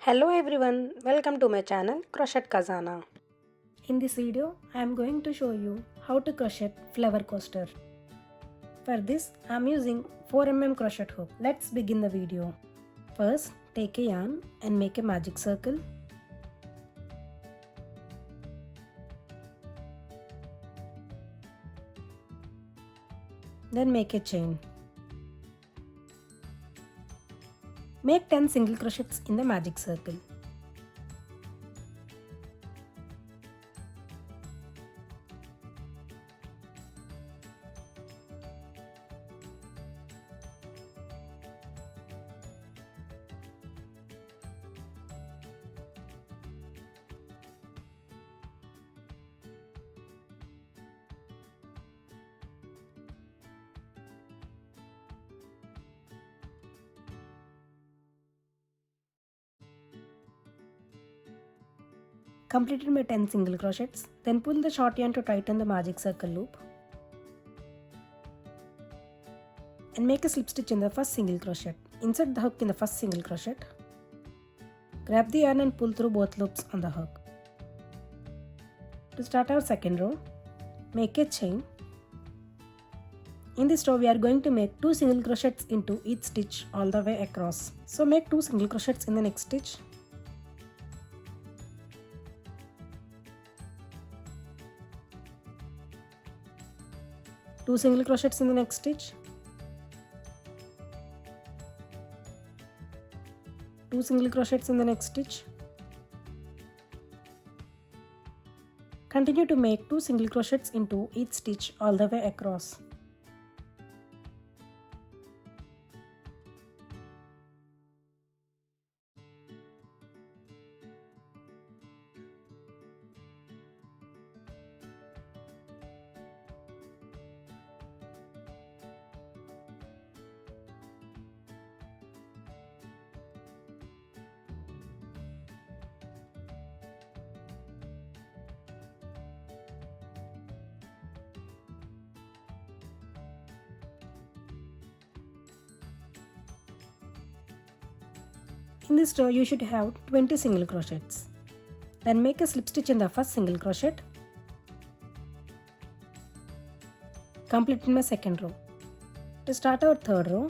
Hello everyone, welcome to my channel Crochet Khazana. In this video, I am going to show you how to crochet flower coaster. For this, I am using 4 crochet hook. Let's begin the video. First, take a yarn and make a magic circle. Then make a chain. Make 10 single crochets in the magic circle. Completed my 10 single crochets, then pull the short yarn to tighten the magic circle loop and make a slip stitch in the first single crochet. Insert the hook in the first single crochet. Grab the yarn and pull through both loops on the hook. To start our second row, make a chain. In this row, we are going to make 2 single crochets into each stitch all the way across. So make 2 single crochets in the next stitch. Two single crochets in the next stitch, 2 single crochets in the next stitch. Continue to make 2 single crochets into each stitch all the way across. In this row, you should have 20 single crochets. Then make a slip stitch in the first single crochet. Complete in my second row. To start our third row,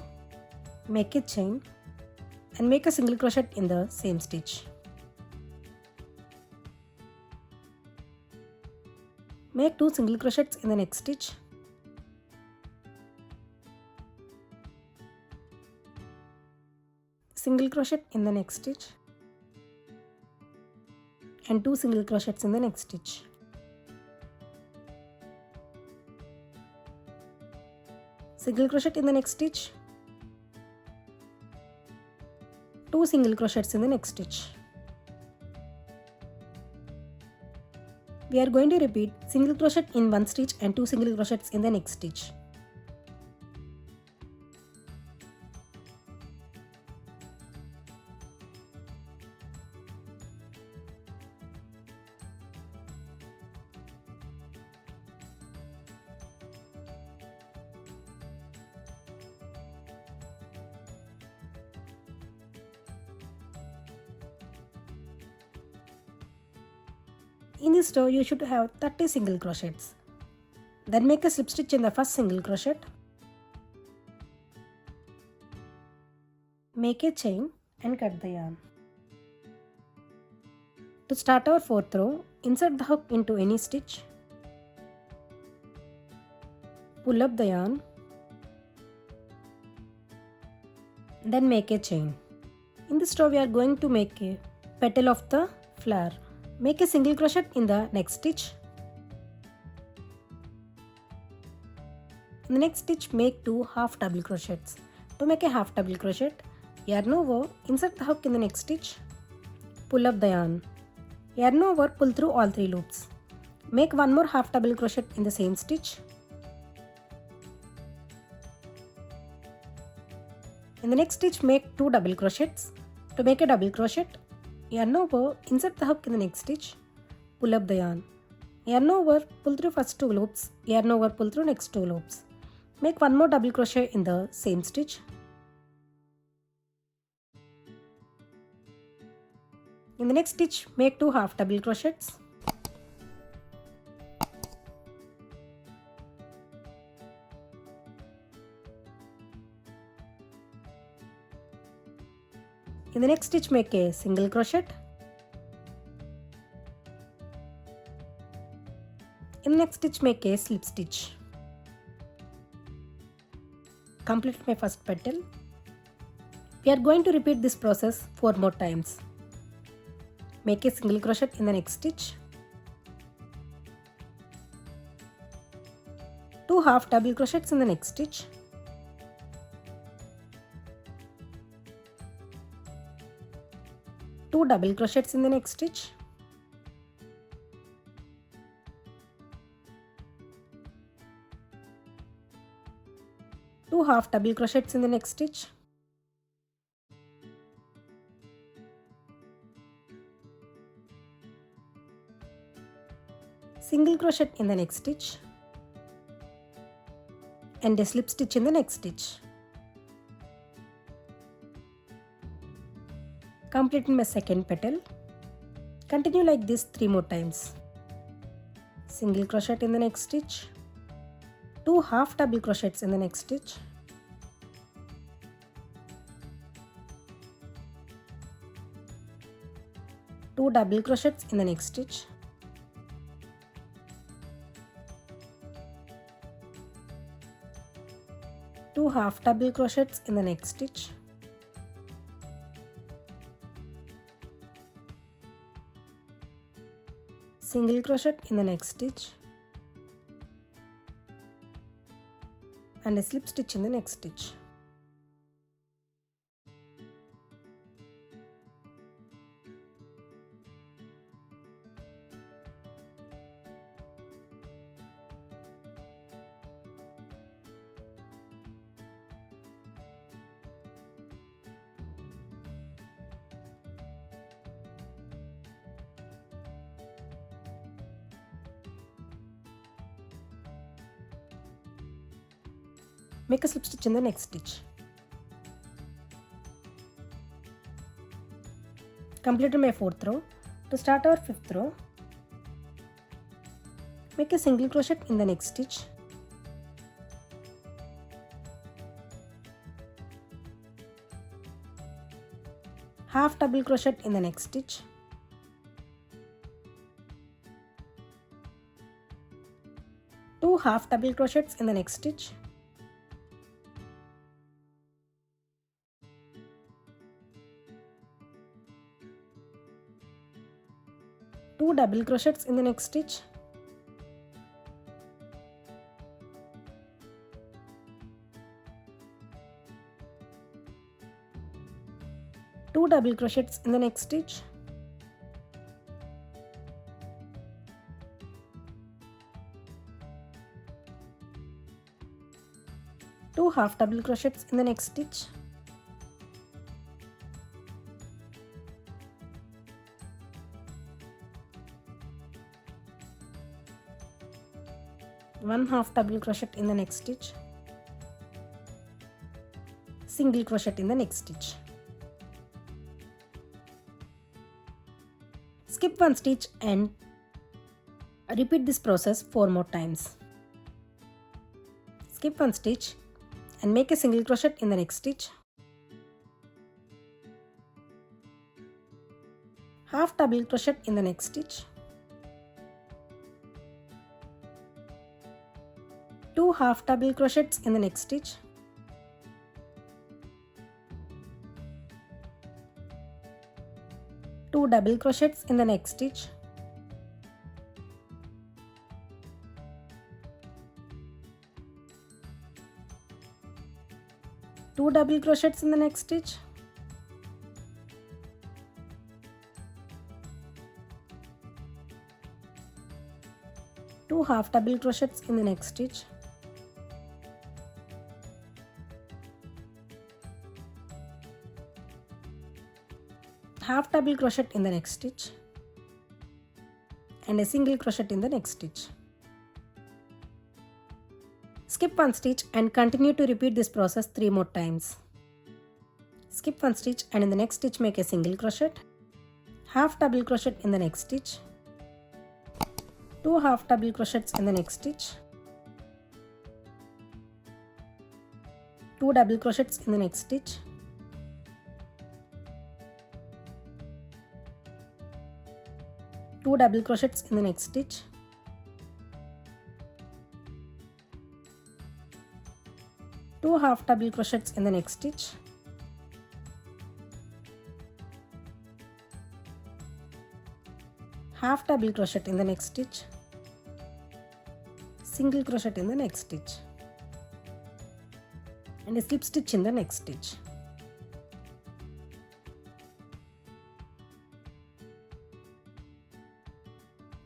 make a chain and make a single crochet in the same stitch. Make 2 single crochets in the next stitch. Single crochet in the next stitch and 2 single crochets in the next stitch. Single crochet in the next stitch, 2 single crochets in the next stitch. We are going to repeat single crochet in one stitch and 2 single crochets in the next stitch. In this row, you should have 30 single crochets. Then make a slip stitch in the first single crochet. Make a chain and cut the yarn. To start our fourth row, insert the hook into any stitch. Pull up the yarn. Then make a chain. In this row, we are going to make a petal of the flower. Make a single crochet in the next stitch. In the next stitch, make 2 half double crochets. To make a half double crochet, yarn over, insert the hook in the next stitch. Pull up the yarn. Yarn over, pull through all 3 loops. Make 1 more half double crochet in the same stitch. In the next stitch, make 2 double crochets. To make a double crochet, yarn over, insert the hook in the next stitch, pull up the yarn. Yarn over, pull through first 2 loops, yarn over, pull through next 2 loops. Make 1 more double crochet in the same stitch. In the next stitch, make 2 half double crochets. In the next stitch, make a single crochet. In the next stitch, make a slip stitch. Complete my first petal. We are going to repeat this process 4 more times. Make a single crochet in the next stitch. 2 half double crochets in the next stitch. 2 double crochets in the next stitch. 2 half double crochets in the next stitch. Single crochet in the next stitch and a slip stitch in the next stitch. Completing my second petal. Continue like this 3 more times. Single crochet in the next stitch, 2 half double crochets in the next stitch, two double crochets in the next stitch, two half double crochets in the next stitch, single crochet in the next stitch and a slip stitch in the next stitch. Make a slip stitch in the next stitch. Completed my 4th row. To start our 5th row, make a single crochet in the next stitch, half double crochet in the next stitch, two half double crochets in the next stitch, two double crochets in the next stitch, two double crochets in the next stitch, two half double crochets in the next stitch, one half double crochet in the next stitch, single crochet in the next stitch. Skip one stitch and repeat this process 4 more times. Skip one stitch and make a single crochet in the next stitch, half double crochet in the next stitch, two half double crochets in the next stitch, two double crochets in the next stitch, two double crochets in the next stitch, two half double crochets in the next stitch, half double crochet in the next stitch and a single crochet in the next stitch. Skip one stitch and continue to repeat this process 3 more times. Skip one stitch and in the next stitch make a single crochet, half double crochet in the next stitch, 2 half double crochets in the next stitch, 2 double crochets in the next stitch, 2 double crochets in the next stitch, 2 half double crochets in the next stitch, half double crochet in the next stitch, single crochet in the next stitch, and a slip stitch in the next stitch.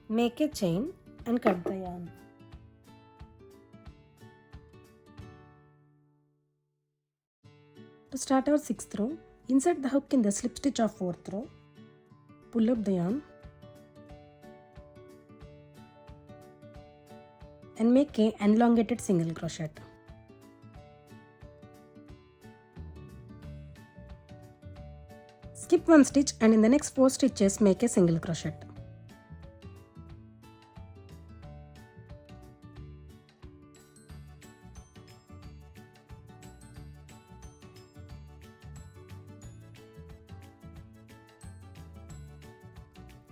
Make a chain and cut the yarn. To start our 6th row, insert the hook in the slip stitch of 4th row, pull up the yarn and make a elongated single crochet. Skip one stitch and in the next 4 stitches make a single crochet.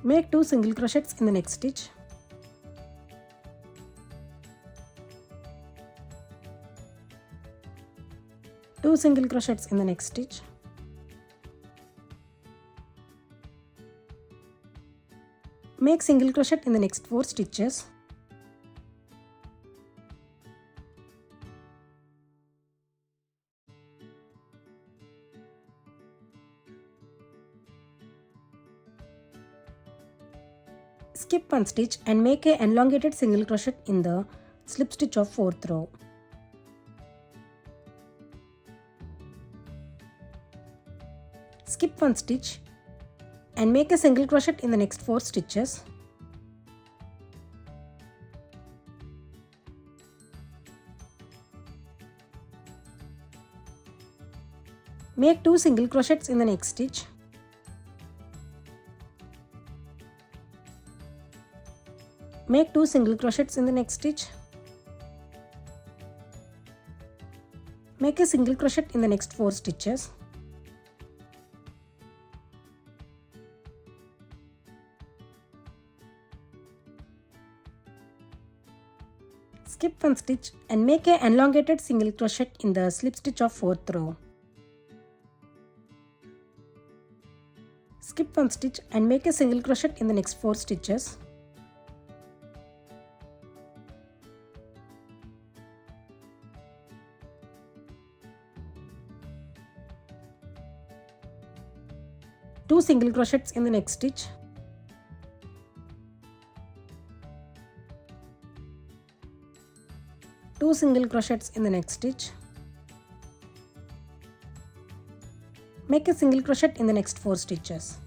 Make 2 single crochets in the next stitch. Two single crochets in the next stitch. Make single crochet in the next 4 stitches. Skip one stitch and make a elongated single crochet in the slip stitch of 4th row. Skip one stitch and make a single crochet in the next 4 stitches. Make 2 single crochets in the next stitch. Make 2 single crochets in the next stitch. Make a single crochet in the next 4 stitches. Skip one stitch and make a elongated single crochet in the slip stitch of 4th row. Skip one stitch and make a single crochet in the next 4 stitches. Two single crochets in the next stitch. Two single crochets in the next stitch. Make a single crochet in the next 4 stitches.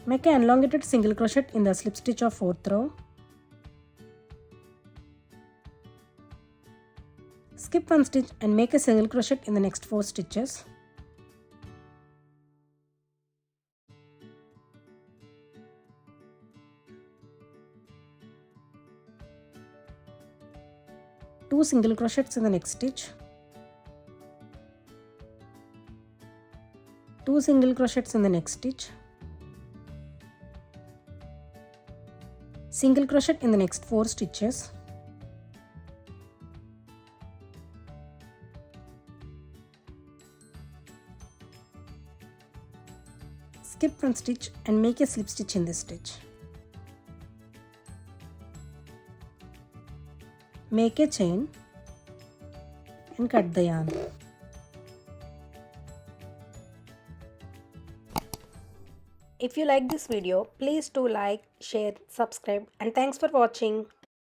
Make an elongated single crochet in the slip stitch of 4th row. Skip one stitch and make a single crochet in the next 4 stitches. Two single crochets in the next stitch. Two single crochets in the next stitch. Single crochet in the next 4 stitches. Skip one stitch and make a slip stitch in this stitch. Make a chain and cut the yarn. If you like this video, please do like, share, subscribe, and thanks for watching.